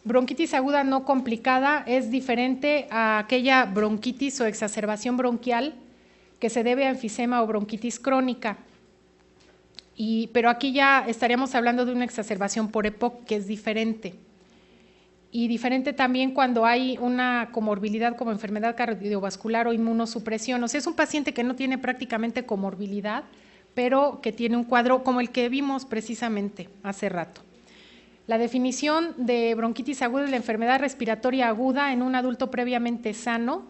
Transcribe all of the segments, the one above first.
Bronquitis aguda no complicada es diferente a aquella bronquitis o exacerbación bronquial que se debe a enfisema o bronquitis crónica. Pero aquí ya estaríamos hablando de una exacerbación por EPOC, que es diferente. Y diferente también cuando hay una comorbilidad como enfermedad cardiovascular o inmunosupresión. O sea, es un paciente que no tiene prácticamente comorbilidad, pero que tiene un cuadro como el que vimos precisamente hace rato. La definición de bronquitis aguda es la enfermedad respiratoria aguda en un adulto previamente sano,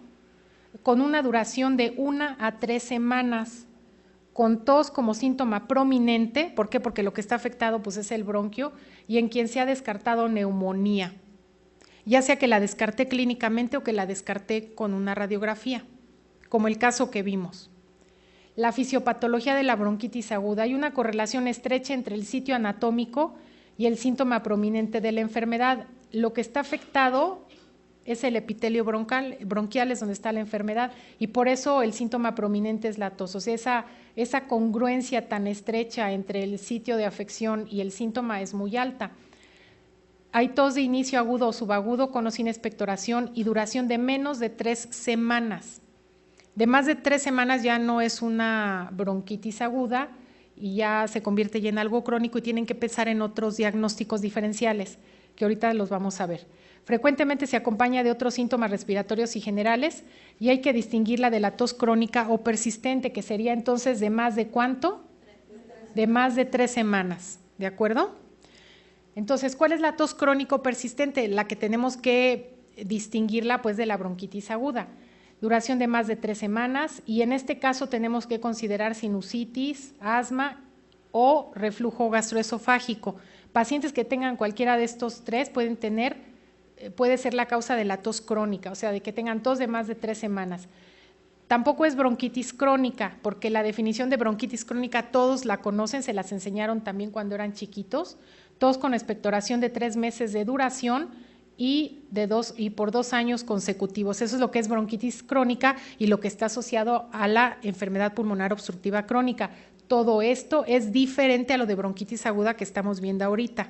con una duración de 1 a 3 semanas, con tos como síntoma prominente. ¿Por qué? Porque lo que está afectado pues, es el bronquio, y en quien se ha descartado neumonía, ya sea que la descarté clínicamente o que la descarté con una radiografía, como el caso que vimos. La fisiopatología de la bronquitis aguda: hay una correlación estrecha entre el sitio anatómico y el síntoma prominente de la enfermedad. Lo que está afectado es el epitelio bronquial, es donde está la enfermedad, y por eso el síntoma prominente es la tos. O sea, esa congruencia tan estrecha entre el sitio de afección y el síntoma es muy alta. Hay tos de inicio agudo o subagudo con o sin expectoración y duración de menos de 3 semanas. De más de 3 semanas ya no es una bronquitis aguda y ya se convierte ya en algo crónico, y tienen que pensar en otros diagnósticos diferenciales, que ahorita los vamos a ver. Frecuentemente se acompaña de otros síntomas respiratorios y generales, y hay que distinguirla de la tos crónica o persistente, que sería entonces de más de ¿cuánto? De más de 3 semanas, ¿de acuerdo? Entonces, ¿cuál es la tos crónico persistente? La que tenemos que distinguirla pues de la bronquitis aguda. Duración de más de 3 semanas, y en este caso tenemos que considerar sinusitis, asma o reflujo gastroesofágico. Pacientes que tengan cualquiera de estos tres puede ser la causa de la tos crónica, o sea, de que tengan tos de más de 3 semanas. Tampoco es bronquitis crónica, porque la definición de bronquitis crónica todos la conocen, se las enseñaron también cuando eran chiquitos: tos con expectoración de 3 meses de duración y por 2 años consecutivos. Eso es lo que es bronquitis crónica y lo que está asociado a la enfermedad pulmonar obstructiva crónica. Todo esto es diferente a lo de bronquitis aguda que estamos viendo ahorita,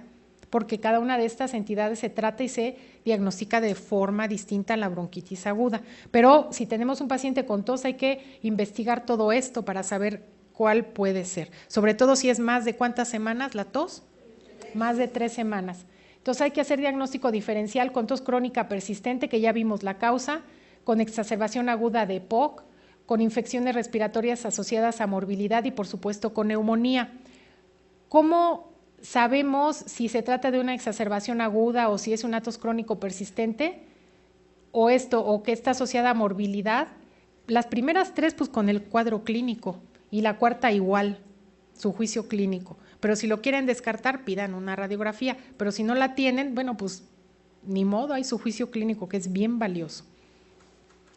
porque cada una de estas entidades se trata y se diagnostica de forma distinta a la bronquitis aguda. Pero si tenemos un paciente con tos, hay que investigar todo esto para saber cuál puede ser, sobre todo si es más de ¿cuántas semanas la tos? Más de 3 semanas. Entonces hay que hacer diagnóstico diferencial con tos crónica persistente, que ya vimos la causa, con exacerbación aguda de EPOC, con infecciones respiratorias asociadas a morbilidad y por supuesto con neumonía. ¿Cómo sabemos si se trata de una exacerbación aguda o si es un tos crónico persistente o que está asociada a morbilidad? Las primeras 3 pues con el cuadro clínico, y la cuarta igual, su juicio clínico. Pero si lo quieren descartar, pidan una radiografía, pero si no la tienen, bueno, pues ni modo, hay su juicio clínico, que es bien valioso.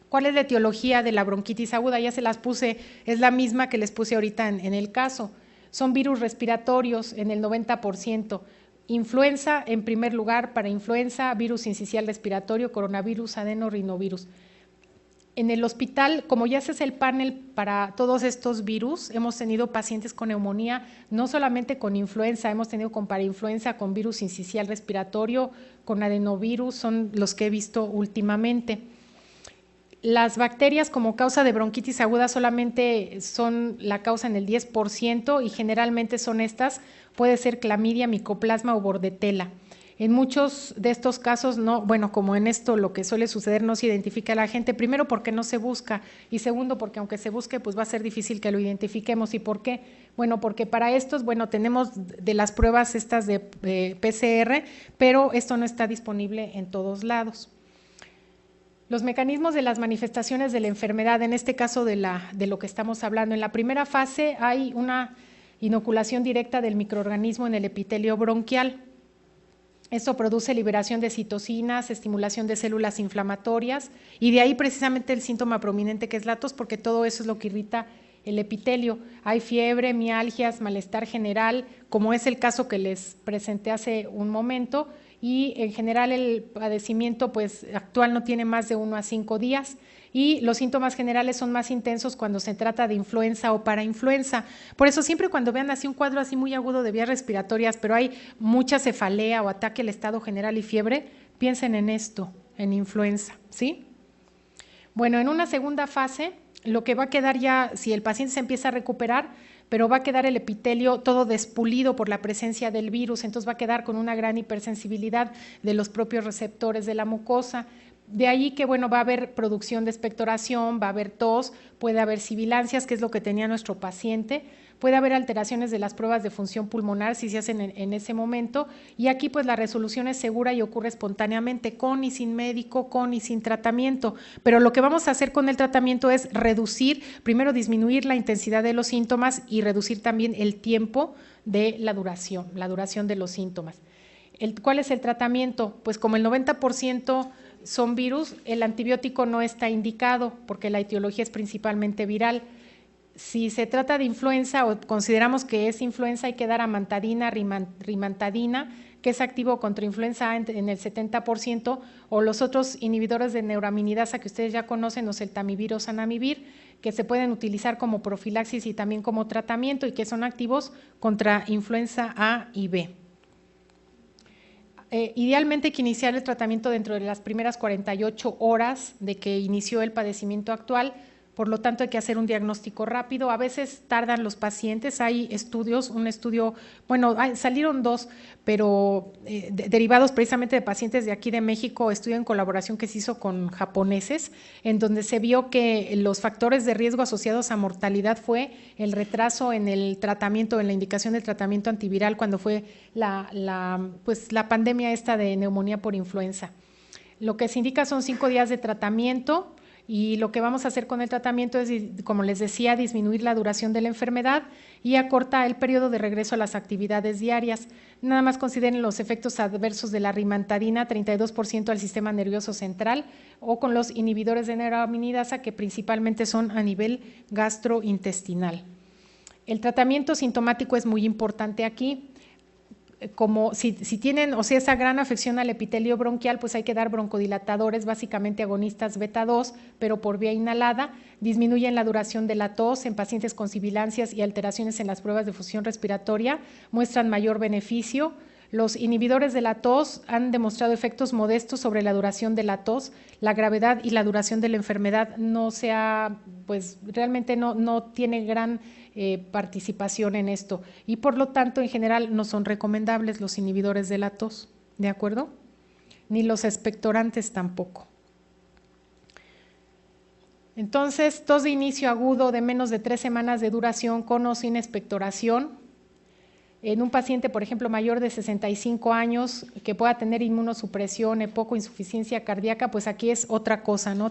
¿Cuál es la etiología de la bronquitis aguda? Ya se las puse, es la misma que les puse ahorita en el caso. Son virus respiratorios en el 90%. Influenza en primer lugar, para influenza, virus sincicial respiratorio, coronavirus, adenorinovirus. En el hospital, como ya se hace el panel para todos estos virus, hemos tenido pacientes con neumonía, no solamente con influenza, hemos tenido con parainfluenza, con virus sincicial respiratorio, con adenovirus, son los que he visto últimamente. Las bacterias como causa de bronquitis aguda solamente son la causa en el 10%, y generalmente son estas: puede ser clamidia, micoplasma o bordetela. En muchos de estos casos no, bueno, como en esto lo que suele suceder, no se identifica a la gente, primero porque no se busca, y segundo porque aunque se busque pues va a ser difícil que lo identifiquemos. ¿Y por qué? Bueno, porque para estos, bueno, tenemos de las pruebas estas de PCR, pero esto no está disponible en todos lados. Los mecanismos de las manifestaciones de la enfermedad, en este caso de lo que estamos hablando: en la primera fase hay una inoculación directa del microorganismo en el epitelio bronquial. Esto produce liberación de citocinas, estimulación de células inflamatorias, y de ahí precisamente el síntoma prominente, que es la tos, porque todo eso es lo que irrita el epitelio. Hay fiebre, mialgias, malestar general, como es el caso que les presenté hace un momento, y en general el padecimiento pues actual no tiene más de 1 a 5 días, y los síntomas generales son más intensos cuando se trata de influenza o parainfluenza. Por eso siempre cuando vean así un cuadro así muy agudo de vías respiratorias, pero hay mucha cefalea o ataque al estado general y fiebre, piensen en esto, en influenza, ¿sí? Bueno, en una segunda fase, lo que va a quedar ya, si el paciente se empieza a recuperar, pero va a quedar el epitelio todo despulido por la presencia del virus, entonces va a quedar con una gran hipersensibilidad de los propios receptores de la mucosa. De ahí que, bueno, va a haber producción de expectoración, va a haber tos, puede haber sibilancias, que es lo que tenía nuestro paciente, puede haber alteraciones de las pruebas de función pulmonar si se hacen en ese momento, y aquí pues la resolución es segura y ocurre espontáneamente, con y sin médico, con y sin tratamiento, pero lo que vamos a hacer con el tratamiento es reducir, primero disminuir la intensidad de los síntomas y reducir también el tiempo de la duración de los síntomas. ¿Cuál es el tratamiento? Pues como el 90% son virus, el antibiótico no está indicado porque la etiología es principalmente viral. Si se trata de influenza o consideramos que es influenza, hay que dar amantadina, rimantadina, que es activo contra influenza A en el 70%, o los otros inhibidores de neuraminidasa que ustedes ya conocen, o celtamivir o zanamivir, que se pueden utilizar como profilaxis y también como tratamiento y que son activos contra influenza A y B. Idealmente hay que iniciar el tratamiento dentro de las primeras 48 horas de que inició el padecimiento actual, por lo tanto hay que hacer un diagnóstico rápido. A veces tardan los pacientes, hay estudios, un estudio, bueno, salieron dos, pero derivados precisamente de pacientes de aquí de México, estudio en colaboración que se hizo con japoneses, en donde se vio que los factores de riesgo asociados a mortalidad fue el retraso en el tratamiento, en la indicación del tratamiento antiviral cuando fue pues la pandemia esta de neumonía por influenza. Lo que se indica son 5 días de tratamiento. Y lo que vamos a hacer con el tratamiento es, como les decía, disminuir la duración de la enfermedad y acortar el periodo de regreso a las actividades diarias. Nada más consideren los efectos adversos de la rimantadina, 32% al sistema nervioso central, o con los inhibidores de neuraminidasa, que principalmente son a nivel gastrointestinal. El tratamiento sintomático es muy importante aquí. Como si tienen, o sea, esa gran afección al epitelio bronquial, pues hay que dar broncodilatadores, básicamente agonistas beta 2, pero por vía inhalada, disminuyen la duración de la tos en pacientes con sibilancias y alteraciones en las pruebas de función respiratoria, muestran mayor beneficio. Los inhibidores de la tos han demostrado efectos modestos sobre la duración de la tos, la gravedad y la duración de la enfermedad no pues realmente no tiene gran participación en esto y por lo tanto en general no son recomendables los inhibidores de la tos, ¿de acuerdo? Ni los expectorantes tampoco. Entonces, tos de inicio agudo de menos de 3 semanas de duración con o sin expectoración. En un paciente, por ejemplo, mayor de 65 años que pueda tener inmunosupresión, EPOC o insuficiencia cardíaca, pues aquí es otra cosa, ¿no?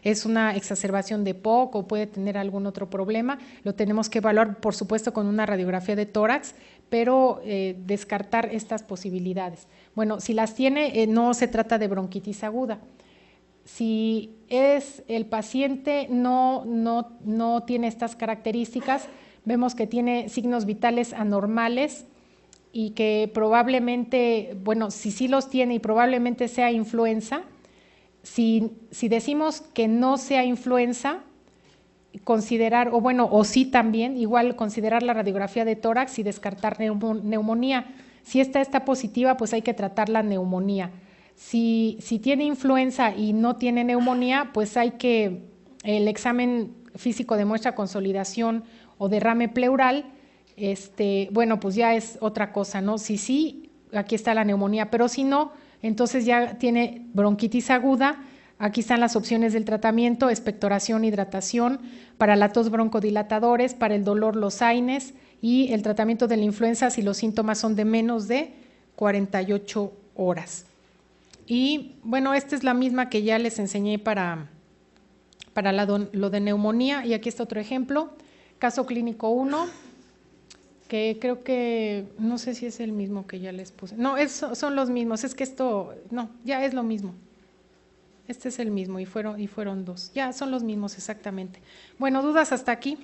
Es una exacerbación de EPOC o puede tener algún otro problema, lo tenemos que evaluar, por supuesto, con una radiografía de tórax, pero descartar estas posibilidades. Bueno, si las tiene, no se trata de bronquitis aguda. Si el paciente no tiene estas características, vemos que tiene signos vitales anormales y que probablemente, bueno, si sí los tiene y probablemente sea influenza, si decimos que no sea influenza, considerar, o sí también, igual considerar la radiografía de tórax y descartar neumonía. Si esta está positiva, pues hay que tratar la neumonía. Si tiene influenza y no tiene neumonía, pues el examen físico demuestra consolidación o derrame pleural, bueno, pues ya es otra cosa, ¿no? Si sí, aquí está la neumonía, pero si no, entonces ya tiene bronquitis aguda. Aquí están las opciones del tratamiento: expectoración, hidratación, para la tos broncodilatadores, para el dolor los AINES y el tratamiento de la influenza si los síntomas son de menos de 48 horas. Y bueno, esta es la misma que ya les enseñé para lo de neumonía, y aquí está otro ejemplo. Caso clínico 1, que creo que, no sé si es el mismo que ya les puse. No, son los mismos, es que ya es lo mismo. Este es el mismo y fueron 2. Ya son los mismos exactamente. Bueno, ¿dudas hasta aquí?